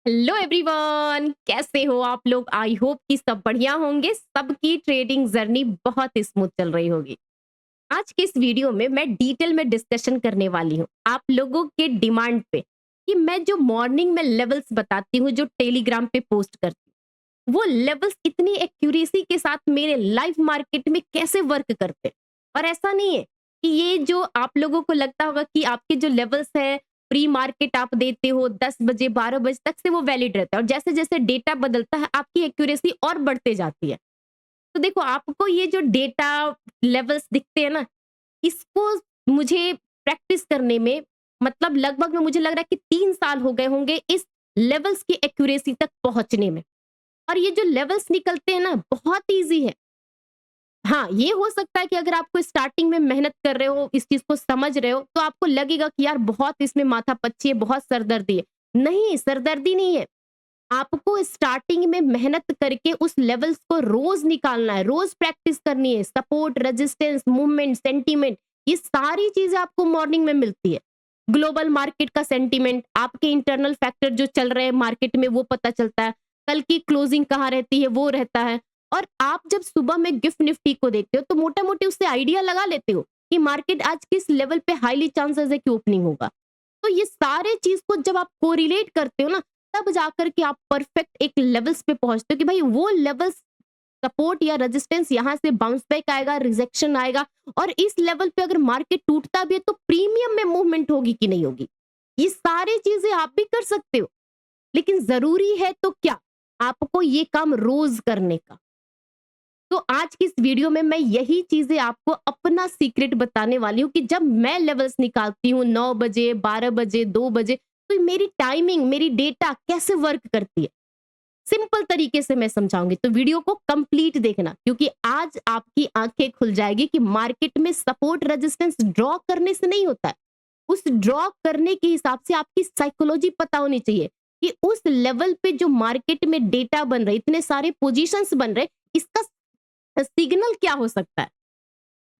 Hello everyone, कैसे हो आप लोग? आई होप कि सब बढ़िया होंगे। सबकी ट्रेडिंग जर्नी बहुत स्मूथ चल रही होगी। आज के इस वीडियो में मैं डिटेल में डिस्कशन करने वाली हूँ आप लोगों के डिमांड पे कि मैं जो मॉर्निंग में लेवल्स बताती हूँ, जो टेलीग्राम पे पोस्ट करती हूँ, वो लेवल्स इतनी एक्यूरेसी के साथ मेरे लाइव मार्केट में कैसे वर्क करते हैं। और ऐसा नहीं है कि ये जो आप लोगों को लगता होगा कि आपके जो लेवल्स है प्री मार्केट आप देते हो 10 बजे 12 बजे तक से वो वैलिड रहता है, और जैसे जैसे डेटा बदलता है आपकी एक्यूरेसी और बढ़ते जाती है। तो देखो, आपको ये जो डेटा लेवल्स दिखते हैं ना, इसको मुझे प्रैक्टिस करने में मतलब लगभग में मुझे लग रहा है कि 3 साल हो गए होंगे इस लेवल्स की एक्यूरेसी तक पहुंचने में। और ये जो लेवल्स निकलते हैं ना, बहुत ईजी है। हाँ, ये हो सकता है कि अगर आपको स्टार्टिंग में मेहनत कर रहे हो, इस चीज़ को समझ रहे हो, तो आपको लगेगा कि यार बहुत इसमें माथापच्ची है, बहुत सरदर्दी है। नहीं, सरदर्दी नहीं है। आपको स्टार्टिंग में मेहनत करके उस लेवल्स को रोज़ निकालना है, रोज़ प्रैक्टिस करनी है। सपोर्ट, रेजिस्टेंस, मूवमेंट, सेंटीमेंट, ये सारी चीज़ें आपको मॉर्निंग में मिलती है। ग्लोबल मार्केट का सेंटीमेंट, आपके इंटरनल फैक्टर जो चल रहे हैं मार्केट में वो पता चलता है। कल की क्लोजिंग कहाँ रहती है वो रहता है। और आप जब सुबह में गिफ्ट निफ्टी को देखते हो तो मोटा-मोटी उससे आइडिया लगा लेते हो कि मार्केट आज किस लेवल पे हाईली चांसेस है कि ओपनिंग होगा। तो ये सारे चीज़ को जब आप कोरिलेट करते हो ना, तब जाकर के आप परफेक्ट एक लेवल्स पे पहुंचते हो कि भाई वो लेवल्स सपोर्ट या रेजिस्टेंस यहाँ से बाउंस बैक आएगा, रिजेक्शन आएगा, और इस लेवल पे अगर मार्केट टूटता भी है तो प्रीमियम में मूवमेंट होगी कि नहीं होगी। ये सारी चीजें आप भी कर सकते हो, लेकिन जरूरी है तो क्या, आपको ये काम रोज करने का। तो आज की इस वीडियो में मैं यही चीजें आपको अपना सीक्रेट बताने वाली हूँ कि जब मैं लेवल्स निकालती हूँ 9 बजे, 12 बजे, 2 बजे, तो मेरी टाइमिंग, मेरी डेटा कैसे वर्क करती है। सिंपल तरीके से मैं समझाऊंगी, तो वीडियो को कंप्लीट देखना, क्योंकि आज आपकी आंखें खुल जाएगी कि मार्केट में सपोर्ट रेजिस्टेंस ड्रॉ करने से नहीं होता है। उस ड्रॉ करने के हिसाब से आपकी साइकोलॉजी पता होनी चाहिए कि उस लेवल पे जो मार्केट में डेटा बन रहे, इतने सारे पोजीशंस बन रहे, इसका सिग्नल क्या हो सकता है,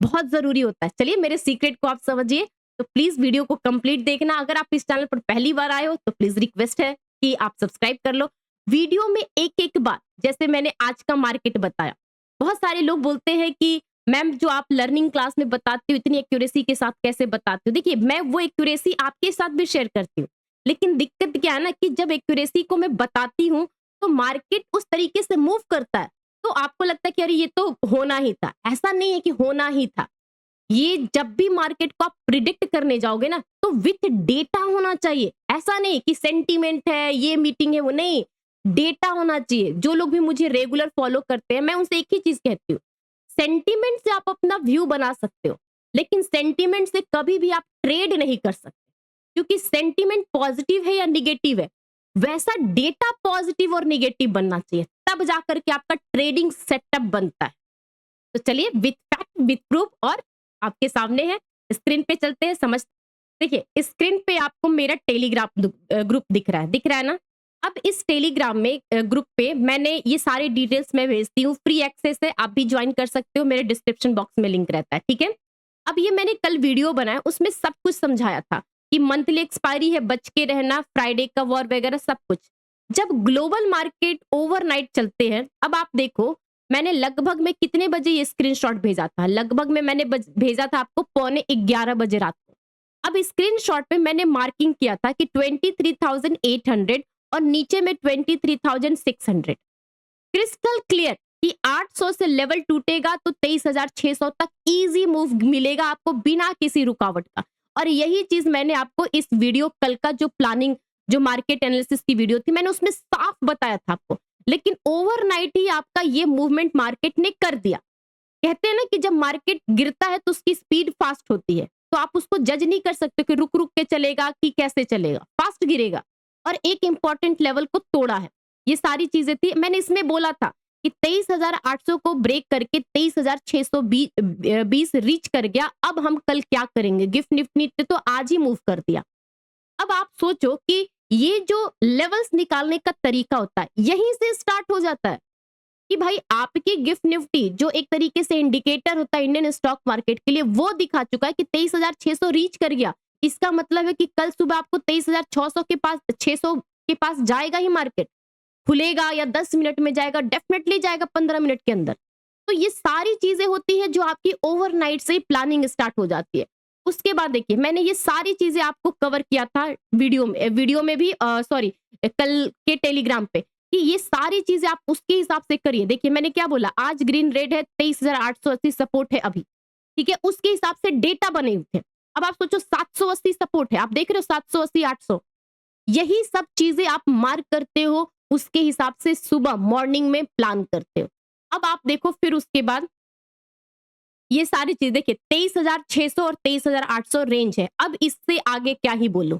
बहुत जरूरी होता है। चलिए मेरे सीक्रेट को आप समझिए, तो प्लीज वीडियो को कंप्लीट देखना। अगर आप इस चैनल पर पहली बार आए हो तो प्लीज रिक्वेस्ट है कि आप सब्सक्राइब कर लो। वीडियो में एक एक बार, जैसे मैंने आज का मार्केट बताया, बहुत सारे लोग बोलते हैं कि मैम जो आप लर्निंग क्लास में बताती हो इतनी एक्यूरेसी के साथ कैसे बताती हो। देखिए, मैं वो एक्यूरेसी आपके साथ भी शेयर करती हूँ, लेकिन दिक्कत क्या है ना कि जब एक्यूरेसी को मैं बताती हूँ तो मार्केट उस तरीके से मूव करता है, तो आपको लगता है कि अरे ये तो होना ही था। ऐसा नहीं है कि होना ही था। ये जब भी मार्केट को आप प्रिडिक्ट करने जाओगे ना, तो विथ डेटा होना चाहिए। ऐसा नहीं कि सेंटीमेंट है, ये मीटिंग है, वो नहीं। डेटा होना चाहिए। जो लोग भी मुझे रेगुलर फॉलो करते हैं, मैं उनसे एक ही चीज कहती हूँ, सेंटीमेंट से आप अपना व्यू बना सकते हो, लेकिन सेंटीमेंट से कभी भी आप ट्रेड नहीं कर सकते, क्योंकि सेंटीमेंट पॉजिटिव है या निगेटिव है, वैसा डेटा पॉजिटिव और निगेटिव बनना चाहिए, तब जाकर के आपका ट्रेडिंग सेटअप बनता है। तो चलिए विथ फैक्ट विथ प्रूफ और आपके सामने है, स्क्रीन पे चलते हैं, समझ। देखिए स्क्रीन पे आपको मेरा टेलीग्राम ग्रुप दिख रहा है ना। अब इस टेलीग्राम में ग्रुप पे मैंने ये सारे डिटेल्स मैं भेजती हूँ, फ्री एक्सेस है, आप भी ज्वाइन कर सकते हो, मेरे डिस्क्रिप्शन बॉक्स में लिंक रहता है, ठीक है। अब ये मैंने कल वीडियो बनाया, उसमें सब कुछ समझाया था कि मंथली एक्सपायरी है, बच के रहना, फ्राइडे का वॉर वगैरह सब कुछ। जब ग्लोबल मार्केट ओवरनाइट चलते हैं, अब आप देखो मैंने लगभग में कितने बजे ये स्क्रीनशॉट भेजा था, लगभग में मैंने भेजा था आपको 11:15 बजे रात को। अब स्क्रीनशॉट पे मैंने मार्किंग किया था कि 23,800 और नीचे में 23,600, क्रिस्टल क्लियर कि 800 से लेवल टूटेगा तो 23,600 तक इजी मूव मिलेगा आपको बिना किसी रुकावट का। और यही चीज मैंने आपको इस वीडियो कल का जो प्लानिंग, जो मार्केट एनालिसिस की वीडियो थी, मैंने उसमें साफ बताया था आपको। लेकिन ओवरनाइट ही आपका ये मूवमेंट मार्केट ने कर दिया। कहते हैं ना कि जब मार्केट गिरता है तो उसकी स्पीड फास्ट होती है, तो आप उसको जज नहीं कर सकते कि रुक रुक के चलेगा कि कैसे चलेगा, फास्ट गिरेगा। और एक इंपॉर्टेंट लेवल को तोड़ा है। ये सारी चीजें थी, मैंने इसमें बोला था कि 23,800 को ब्रेक करके 23,620 रीच कर गया। अब हम कल क्या करेंगे, गिफ्ट निफ्टी ने तो आज ही मूव कर दिया। अब आप सोचो कि ये जो लेवल्स निकालने का तरीका होता है, यहीं से स्टार्ट हो जाता है कि भाई आपकी गिफ्ट निफ्टी जो एक तरीके से इंडिकेटर होता है इंडियन स्टॉक मार्केट के लिए, वो दिखा चुका है कि 23,600 रीच कर गया। इसका मतलब है कि कल सुबह आपको 23,600 के पास, 600 आपके पास जाएगा ही मार्केट, खुलेगा या 10 मिनट में जाएगा, डेफिनेटली जाएगा 15 मिनट के अंदर। तो ये सारी चीजें होती है जो आपकी ओवरनाइट से प्लानिंग स्टार्ट हो जाती है। उसके बाद देखिए मैंने ये सारी चीजें आपको कवर किया था वीडियो में भी सॉरी कल के टेलीग्राम पे कि ये सारी चीजें आप उसके हिसाब से करिए। देखिए मैंने क्या बोला, आज ग्रीन रेड है 23,880 सपोर्ट है अभी, ठीक है, उसके हिसाब से डेटा बने हुए थे। अब आप सोचो 780 सपोर्ट है, आप देख रहे हो 780 800, यही सब चीजें आप मार्क करते हो, उसके हिसाब से सुबह मॉर्निंग में प्लान करते हो। अब आप देखो फिर उसके बाद ये सारी चीज देखिए 23,600 और 23,800 रेंज है। अब इससे आगे क्या ही बोलूं।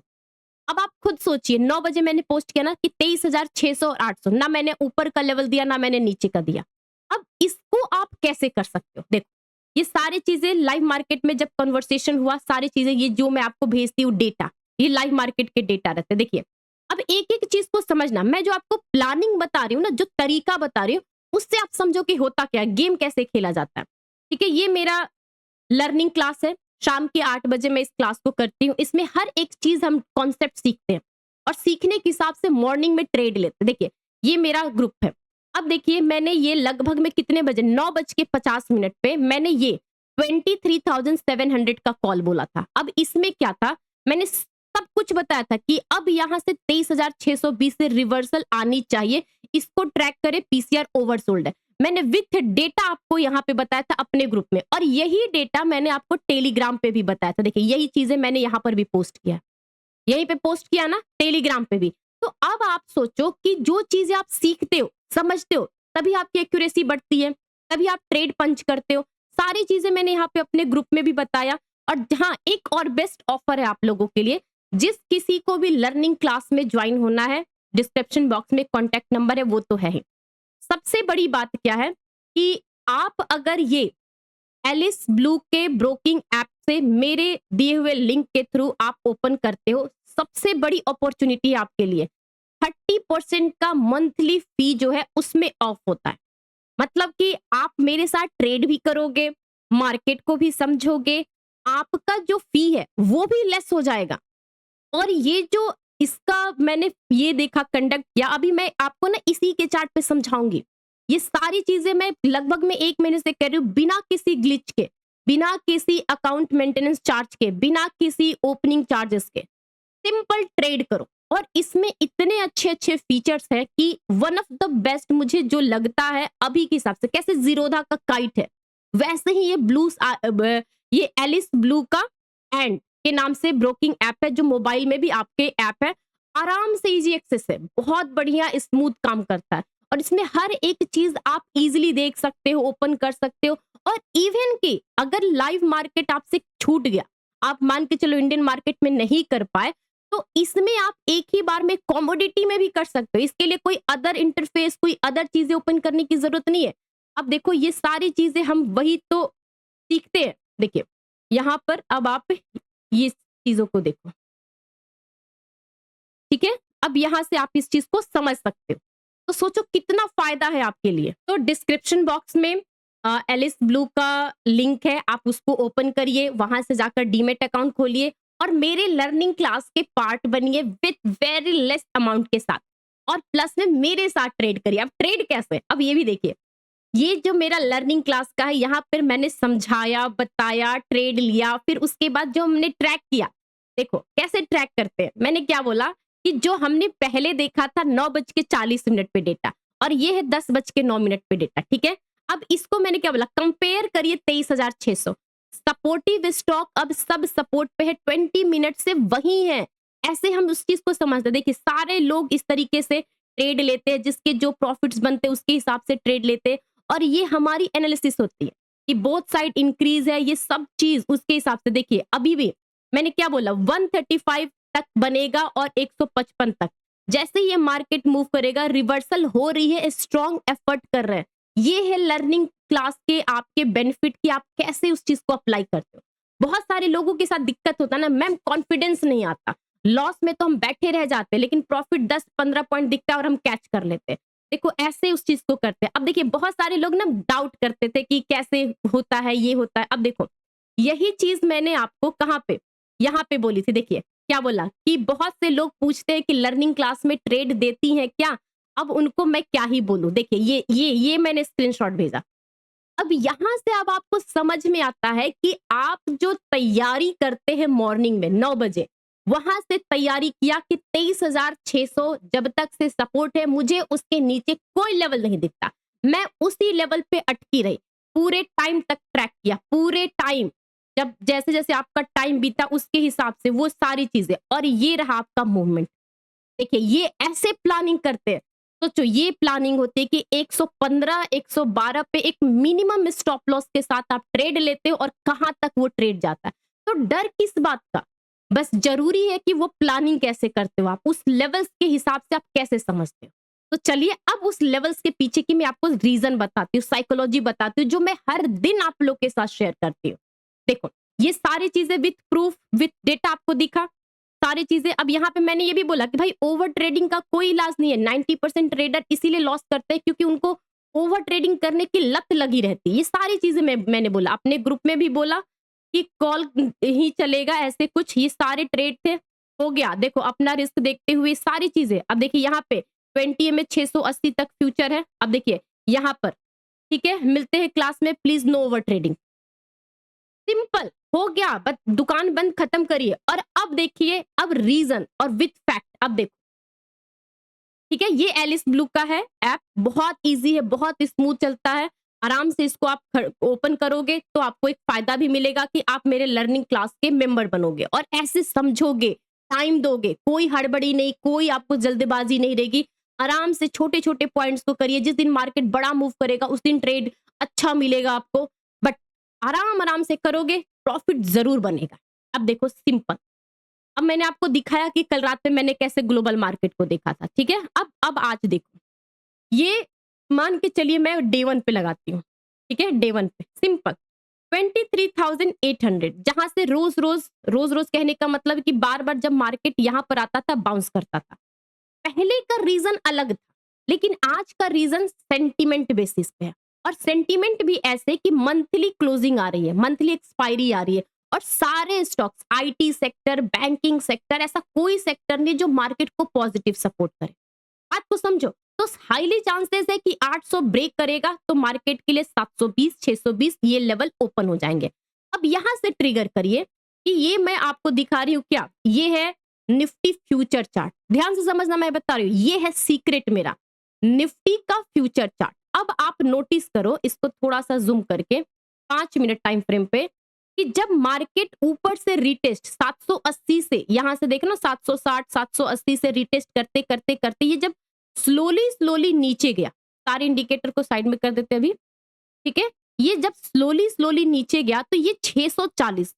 अब आप खुद सोचिए 9 बजे मैंने पोस्ट किया ना कि 23,600 और 800, ना मैंने ऊपर का लेवल दिया ना मैंने नीचे का दिया। अब इसको आप कैसे कर सकते हो? देखो ये सारी चीजें लाइव मार्केट में जब कन्वर्सेशन हुआ, सारी चीजें ये जो मैं आपको भेजती हूँ डेटा, ये लाइव मार्केट के डेटा रहते हैं। देखिए अब एक एक चीज को समझना, मैं जो आपको प्लानिंग बता रही हूँ ना, जो तरीका बता रही हूँ, उससे आप समझो कि होता क्या, गेम कैसे खेला जाता है। ठीक है, ये मेरा लर्निंग क्लास है, शाम के 8 बजे मैं इस क्लास को करती हूँ। इसमें हर एक चीज हम कॉन्सेप्ट सीखते हैं और सीखने के हिसाब से मॉर्निंग में ट्रेड लेते हैं। देखिए ये मेरा ग्रुप है। अब देखिए मैंने ये लगभग में कितने बजे, 9:50 पे मैंने ये 23,700 का कॉल बोला था। अब इसमें क्या था, मैंने सब कुछ बताया था कि अब यहां से 23,620 से रिवर्सल आनी चाहिए, इसको ट्रैक करे, पीसीआर ओवरसोल्ड है। मैंने विथ डेटा आपको यहाँ पे बताया था अपने ग्रुप में, और यही डेटा मैंने आपको टेलीग्राम पे भी बताया था। देखिए यही चीजें मैंने यहाँ पर भी पोस्ट किया, यहीं पे पोस्ट किया ना, टेलीग्राम पे भी। तो अब आप सोचो कि जो चीजें आप सीखते हो, समझते हो, तभी आपकी एक्यूरेसी बढ़ती है, तभी आप ट्रेड पंच करते हो। सारी चीजें मैंने यहाँ पे अपने ग्रुप में भी बताया। और हाँ, एक और बेस्ट ऑफर है आप लोगों के लिए, जिस किसी को भी लर्निंग क्लास में ज्वाइन होना है, डिस्क्रिप्शन बॉक्स में कॉन्टेक्ट नंबर है, वो तो है ही। सबसे बड़ी बात क्या है कि आप अगर ये एलिस ब्लू के ब्रोकिंग ऐप से मेरे दिए हुए लिंक के थ्रू आप ओपन करते हो, सबसे बड़ी अपॉर्चुनिटी है आपके लिए। 30% का मंथली फी जो है उसमें ऑफ होता है। मतलब कि आप मेरे साथ ट्रेड भी करोगे, मार्केट को भी समझोगे, आपका जो फी है वो भी लेस हो जाएगा। और ये जो इसका मैंने ये देखा कंडक्ट किया, अभी मैं आपको ना इसी के चार्ट पे समझाऊंगी। ये सारी चीजें मैं लगभग में 1 महीने से कर रही हूँ, बिना किसी ग्लिच के, बिना किसी अकाउंट मेंटेनेंस चार्ज के, बिना किसी ओपनिंग चार्जेस के। सिंपल ट्रेड करो, और इसमें इतने अच्छे अच्छे फीचर्स हैं कि वन ऑफ द बेस्ट मुझे जो लगता है अभी के हिसाब से, कैसे जीरोधा का काइट है वैसे ही ये एलिस ब्लू का एंड के नाम से ब्रोकिंग ऐप है, जो मोबाइल में भी आपके ऐप है। आराम से इजी एक्सेस है, बहुत बढ़िया स्मूथ काम करता है, और इसमें हर एक चीज आप इजीली देख सकते हो, ओपन कर सकते हो। और इवन कि अगर लाइव मार्केट आपसे छूट गया, आप मान के चलो इंडियन मार्केट में नहीं कर पाए, तो इसमें आप एक ही बार में कॉमोडिटी में भी कर सकते हो। इसके लिए कोई अदर इंटरफेस, कोई अदर चीजें ओपन करने की जरूरत नहीं है। अब देखो ये सारी चीजें हम वही तो सीखते हैं। देखिए यहाँ पर अब आप ये चीजों को देखो, ठीक है, अब यहां से आप इस चीज को समझ सकते हो। तो सोचो कितना फायदा है आपके लिए। तो डिस्क्रिप्शन बॉक्स में एलिस ब्लू का लिंक है, आप उसको ओपन करिए, वहां से जाकर डीमेट अकाउंट खोलिए और मेरे लर्निंग क्लास के पार्ट बनिए विथ वेरी लेस अमाउंट के साथ, और प्लस में मेरे साथ ट्रेड करिए। अब ट्रेड कैसे, अब ये भी देखिए, ये जो मेरा लर्निंग क्लास का है, यहाँ पर मैंने समझाया, बताया, ट्रेड लिया, फिर उसके बाद जो हमने ट्रैक किया, देखो कैसे ट्रैक करते हैं। मैंने क्या बोला कि जो हमने पहले देखा था 9:40 पे डेटा, और ये है 10:09 पे डेटा, ठीक है। अब इसको मैंने क्या बोला, कंपेयर करिए 23,600 सपोर्टिव स्टॉक, अब सब सपोर्ट पे है, 20 मिनट से वही है। ऐसे हम उस चीज को समझते हैं। देखिए सारे लोग इस तरीके से ट्रेड लेते हैं, जिसके जो प्रॉफिट्स बनते हैं उसके हिसाब से ट्रेड लेते हैं, और ये हमारी एनालिसिस होती है कि बोथ साइड इंक्रीज है, ये सब चीज उसके हिसाब से। देखिए अभी भी मैंने क्या बोला, 135 तक बनेगा और 155 तक, जैसे ये मार्केट मूव करेगा, रिवर्सल हो रही है, स्ट्रॉन्ग एफर्ट कर रहे हैं। ये है लर्निंग क्लास के आपके बेनिफिट कि आप कैसे उस चीज को अप्लाई करते हो। बहुत सारे लोगों के साथ दिक्कत होता है ना मैम, कॉन्फिडेंस नहीं आता, लॉस में तो हम बैठे रह जाते हैं, लेकिन प्रॉफिट 10-15 पॉइंट दिखता है और हम कैच कर लेते हैं। देखो ऐसे उस चीज को करते हैं। अब देखिए बहुत सारे लोग ना डाउट करते थे कि कैसे होता है, ये होता है। अब देखो यही चीज मैंने आपको कहाँ पे, यहाँ पे बोली थी। देखिए क्या बोला कि बहुत से लोग पूछते हैं कि लर्निंग क्लास में ट्रेड देती हैं क्या? अब उनको मैं क्या ही बोलूँ? देखिए ये मैंने स्क्रीनशॉट भेजा। अब यहाँ से अब आपको समझ में आता है कि आप जो तैयारी करते हैं मॉर्निंग में 9 बजे, वहां से तैयारी किया कि 23,600 जब तक से सपोर्ट है, मुझे उसके नीचे कोई लेवल नहीं दिखता। मैं उसी लेवल पे अटकी रही, पूरे टाइम तक ट्रैक किया, पूरे टाइम, जब जैसे-जैसे आपका टाइम बीता उसके हिसाब से वो सारी चीजें, और ये रहा आपका मूवमेंट। देखिए ये ऐसे प्लानिंग करते हैं। सोचो ये प्लानिंग होती है कि 115 112 पे एक मिनिमम स्टॉप लॉस के साथ आप ट्रेड लेते हो और कहां तक वो ट्रेड जाता है। तो डर किस बात का? बस जरूरी है कि वो प्लानिंग कैसे करते हो, आप उस लेवल्स के हिसाब से आप कैसे समझते हो। तो चलिए अब उस लेवल्स के पीछे की मैं आपको रीजन बताती हूँ, साइकोलॉजी बताती हूँ, जो मैं हर दिन आप लोग के साथ शेयर करती हूँ। देखो ये सारी चीजें विथ प्रूफ विथ डेटा आपको दिखा, सारी चीजें। अब यहाँ पे मैंने ये भी बोला कि भाई ओवर ट्रेडिंग का कोई इलाज नहीं है। 90% ट्रेडर इसीलिए लॉस करते हैं क्योंकि उनको ओवर ट्रेडिंग करने की लत लगी रहती है। ये सारी चीजें मैंने बोला, अपने ग्रुप में भी बोला कि कॉल ही चलेगा ऐसे कुछ, ये सारे ट्रेड थे, हो गया। देखो अपना रिस्क देखते हुए सारी चीजें। अब देखिए यहाँ पे 20 में 680 तक फ्यूचर है। अब देखिए यहाँ पर, ठीक है, मिलते हैं क्लास में, please no over trading. Simple हो गया, बस दुकान बंद, खत्म करिए। और अब देखिए, अब रीजन और विथ फैक्ट, अब देखो, ठीक है, ये एलिस ब्लू का है ऐप, बहुत इजी है, बहुत स्मूथ चलता है। आराम से इसको आप ओपन करोगे तो आपको एक फायदा भी मिलेगा कि आप मेरे लर्निंग क्लास के मेंबर बनोगे और ऐसे समझोगे, टाइम दोगे, कोई हड़बड़ी नहीं, कोई आपको जल्दबाजी नहीं रहेगी। आराम से छोटे छोटे पॉइंट्स को करिए। जिस दिन मार्केट बड़ा मूव करेगा उस दिन ट्रेड अच्छा मिलेगा आपको, बट आराम आराम से करोगे, प्रॉफिट जरूर बनेगा। अब देखो सिंपल, अब मैंने आपको दिखाया कि कल रात में मैंने कैसे ग्लोबल मार्केट को देखा था, ठीक है। अब आज देखो, ये मान के चलिए मैं डे 1 पे लगाती हूँ, ठीक है, डे 1 पे सिंपल 23,800, जहां से रोज रोज कहने का मतलब कि बार बार जब मार्केट यहां पर आता था बाउंस करता था। पहले का रीजन अलग था, लेकिन आज का रीजन सेंटिमेंट बेसिस पे है। और सेंटिमेंट भी ऐसे कि मंथली क्लोजिंग आ रही है, मंथली एक्सपायरी आ रही है, और सारे stocks, IT sector, banking sector, ऐसा कोई सेक्टर नहीं जो मार्केट को पॉजिटिव सपोर्ट करे। बात को समझो, तो हाईली चांसेस है कि 800 ब्रेक करेगा तो मार्केट के लिए 720 620 ये लेवल ओपन हो जाएंगे। अब यहां से ट्रिगर करिए कि ये मैं आपको दिखा रही हूं, क्या ये है निफ्टी फ्यूचर चार्ट। ध्यान से समझना, मैं बता रही हूँ, ये है सीक्रेट मेरा, निफ्टी का फ्यूचर चार्ट। अब आप नोटिस करो इसको थोड़ा सा जूम करके 5 मिनट टाइम फ्रेम पे, कि जब मार्केट ऊपर से रिटेस्ट 780 से, यहां से देखो ना 760 780 से रिटेस्ट करते करते करते ये जब स्लोली स्लोली नीचे गया, सारे इंडिकेटर को साइड में कर देते अभी, ठीक है, ये जब स्लोली स्लोली नीचे गया तो ये 640,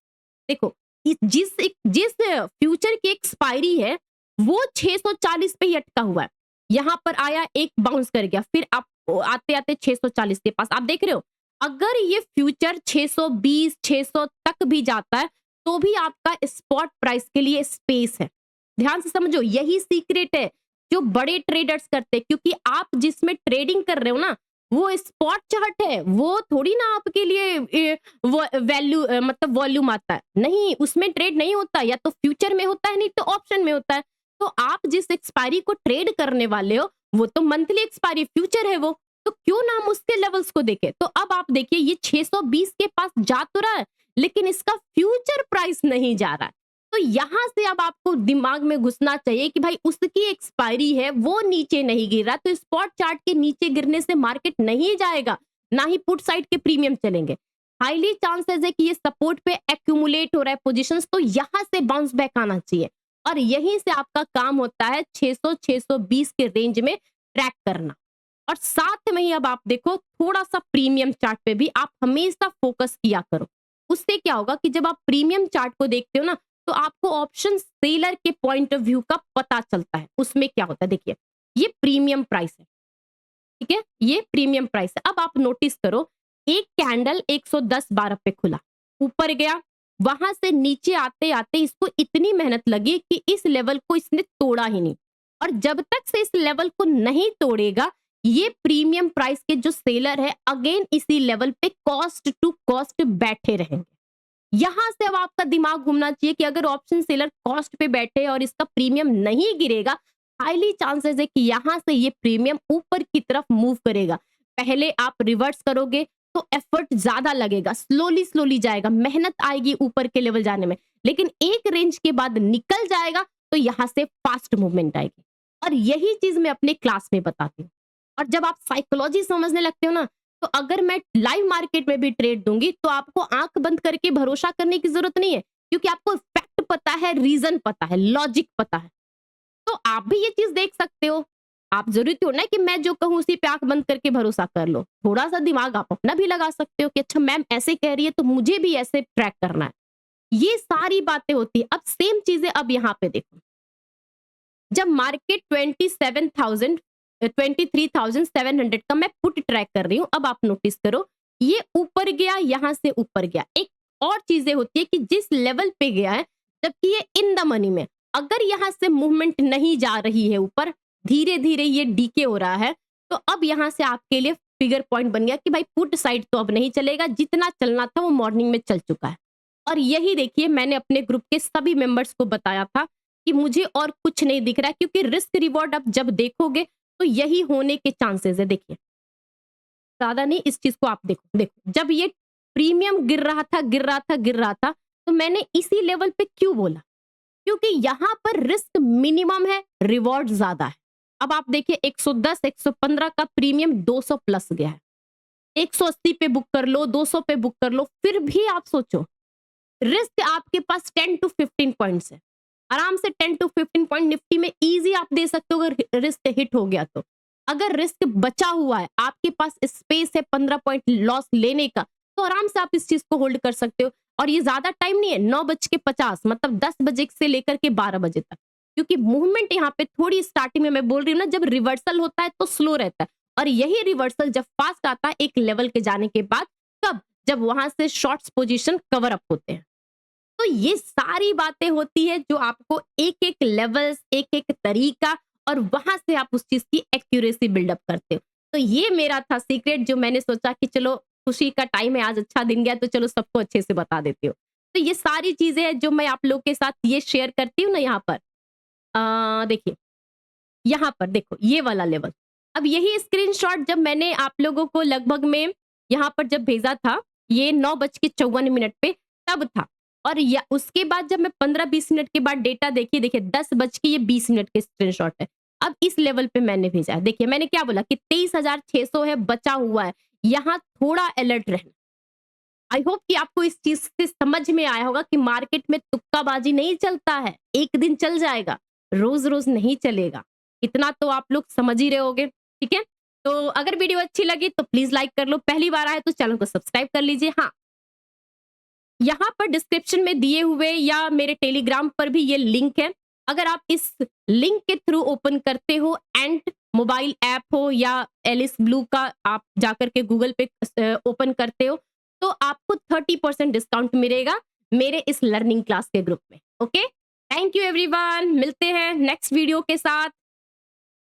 देखो जिस जिस फ्यूचर की एक्सपायरी है वो 640 पे ही अटका हुआ है। यहां पर आया, एक बाउंस कर गया, फिर आप आते आते 640 के पास, आप देख रहे हो। अगर ये फ्यूचर 620 600 तक भी जाता है तो भी आपका स्पॉट प्राइस के लिए स्पेस है। ध्यान से समझो, यही सीक्रेट है जो बड़े ट्रेडर्स करते हैं, क्योंकि आप जिसमें ट्रेडिंग कर रहे हो ना वो स्पॉट चार्ट है, वो थोड़ी ना आपके लिए वो वैल्यू मतलब वॉल्यूम आता है, नहीं, उसमें ट्रेड नहीं होता, या तो फ्यूचर में होता है नहीं तो ऑप्शन में होता है। तो आप जिस एक्सपायरी को ट्रेड करने वाले हो वो तो मंथली एक्सपायरी फ्यूचर है वो, तो क्यों ना हम उसके लेवल्स को देखें। तो अब आप देखिए ये 620 के पास जा तो रहा है, लेकिन इसका फ्यूचर प्राइस नहीं जा रहा है। तो यहां से अब आपको दिमाग में घुसना चाहिए कि भाई उसकी एक्सपायरी है, वो नीचे नहीं गिर रहा, तो स्पॉट चार्ट के नीचे गिरने से मार्केट नहीं जाएगा, ना ही पुट साइड के प्रीमियम चलेंगे। हाईली चांसेस है कि ये सपोर्ट पे एक्यूमुलेट हो रहा है पोजीशंस, तो यहां से बाउंस बैक आना चाहिए, और यहीं से आपका काम होता है 600 620 के रेंज में ट्रैक करना। और साथ में ही अब आप देखो थोड़ा सा प्रीमियम चार्ट पे भी आप हमेशा फोकस किया करो। उससे क्या होगा कि जब आप प्रीमियम चार्ट को देखते हो ना तो आपको ऑप्शन सेलर के पॉइंट ऑफ व्यू का पता चलता है। उसमें क्या होता है, देखिए ये प्रीमियम प्राइस है, ठीक है, ये प्रीमियम प्राइस है। अब आप नोटिस करो, एक कैंडल 110-12 पे खुला, ऊपर गया, वहां से नीचे आते आते इसको इतनी मेहनत लगी कि इस लेवल को इसने तोड़ा ही नहीं, और जब तक से इस लेवल को नहीं तोड़ेगा ये प्रीमियम प्राइस के जो सेलर है अगेन इसी लेवल पे कॉस्ट टू कॉस्ट बैठे रहेंगे। यहां से अब आपका दिमाग घूमना चाहिए कि अगर ऑप्शन सेलर कॉस्ट पे बैठे और इसका प्रीमियम नहीं गिरेगा, हाईली चांसेस है कि यहां से ये प्रीमियम ऊपर की तरफ मूव करेगा। पहले आप रिवर्स करोगे तो एफर्ट ज्यादा लगेगा, स्लोली स्लोली जाएगा, मेहनत आएगी ऊपर के लेवल जाने में, लेकिन एक रेंज के बाद निकल जाएगा तो यहां से फास्ट मूवमेंट आएगी। और यही चीज मैं अपने क्लास में बताती हूँ। और जब आप साइकोलॉजी समझने लगते हो ना, तो अगर मैं लाइव मार्केट में भी ट्रेड दूंगी तो आपको आंख बंद करके भरोसा करने की जरूरत नहीं है, क्योंकि आपको फैक्ट पता है, रीजन पता है, लॉजिक पता है। तो आप भी ये चीज देख सकते हो। आप जरूरी हो ना कि मैं जो कहूं उसी पे आंख बंद करके भरोसा कर लो। थोड़ा सा दिमाग आप अपना भी लगा सकते हो कि अच्छा मैम ऐसे कह रही है तो मुझे भी ऐसे ट्रैक करना है। ये सारी बातें होती है। अब सेम चीजें अब यहाँ पे देखो, जब मार्केट 23,700 का मैं पुट ट्रैक कर रही हूं, अब आप नोटिस करो ये ऊपर गया, यहां से ऊपर गया। एक और चीजें होती है कि जिस लेवल पे गया है, जबकि ये इन द मनी में, अगर यहां से मूवमेंट नहीं जा रही है ऊपर, धीरे धीरे ये डीके हो रहा है, तो अब यहां से आपके लिए फिगर पॉइंट बन गया कि भाई पुट साइड तो अब नहीं चलेगा, जितना चलना था वो मॉर्निंग में चल चुका है। और यही देखिए मैंने अपने ग्रुप के सभी मेंबर्स को बताया था कि मुझे और कुछ नहीं दिख रहा है, क्योंकि रिस्क रिवॉर्ड अब जब देखोगे तो यही होने के चांसेस है। देखिए ज्यादा नहीं, इस चीज को आप देखो, देखो जब ये प्रीमियम गिर रहा था गिर रहा था गिर रहा था, तो मैंने इसी लेवल पे क्यों बोला, क्योंकि यहां पर रिस्क मिनिमम है, रिवॉर्ड ज्यादा है। अब आप देखिए 110 115 का प्रीमियम 200 प्लस गया है। 180 पे बुक कर लो, 200 पे बुक कर लो, फिर भी आप सोचो रिस्क आपके पास 10 टू 15 पॉइंट्स है। आराम से 10 टू 15 पॉइंट निफ्टी में इजी आप दे सकते हो अगर रिस्क हिट हो गया तो। अगर रिस्क बचा हुआ है, आपके पास स्पेस है 15 पॉइंट लॉस लेने का, तो आराम से आप इस चीज को होल्ड कर सकते हो। और ये ज्यादा टाइम नहीं है, 9:50 मतलब 10 बजे से लेकर के 12 बजे तक, क्योंकि मूवमेंट यहाँ पे थोड़ी स्टार्टिंग में मैं बोल रही हूँ ना, जब रिवर्सल होता है तो स्लो रहता है, और यही रिवर्सल जब फास्ट आता है एक लेवल के जाने के बाद, कब, जब वहां से शॉर्ट्स पोजीशन कवर अप होते हैं। तो ये सारी बातें होती है जो आपको एक एक लेवल्स, एक एक तरीका, और वहां से आप उस चीज की एक्यूरेसी बिल्डअप करते हो। तो ये मेरा था सीक्रेट, जो मैंने सोचा कि चलो खुशी का टाइम है, आज अच्छा दिन गया तो चलो सबको अच्छे से बता देती हूँ। तो ये सारी चीजें हैं जो मैं आप लोग के साथ ये शेयर करती हूँ ना। यहाँ पर देखिए, यहाँ पर देखो ये वाला लेवल, अब यही स्क्रीनशॉट जब मैंने आप लोगों को लगभग में यहाँ पर जब भेजा था, ये 9:54 पे तब था। और या उसके बाद जब मैं 15-20 मिनट के बाद डेटा देखिए, देखिए 10:20 के स्क्रीनशॉट है। अब इस लेवल पे मैंने भेजा है। देखिए मैंने क्या बोला कि 23,600 है, बचा हुआ है, यहाँ थोड़ा अलर्ट रहना। आई होप कि आपको इस चीज से समझ में आया होगा कि मार्केट में तुक्काबाजी नहीं चलता है, एक दिन चल जाएगा, रोज रोज नहीं चलेगा। इतना तो आप लोग समझ ही रहे होगे, ठीक है। तो अगर वीडियो अच्छी लगी तो प्लीज लाइक कर लो, पहली बार आए तो चैनल को सब्सक्राइब कर लीजिए। हाँ, यहाँ पर डिस्क्रिप्शन में दिए हुए या मेरे टेलीग्राम पर भी ये लिंक है। अगर आप इस लिंक के थ्रू ओपन करते हो, एंड मोबाइल ऐप हो या एलिस ब्लू का आप जाकर के गूगल पे ओपन करते हो, तो आपको 30% डिस्काउंट मिलेगा मेरे इस लर्निंग क्लास के ग्रुप में। ओके, थैंक यू एवरीवन, मिलते हैं नेक्स्ट वीडियो के साथ।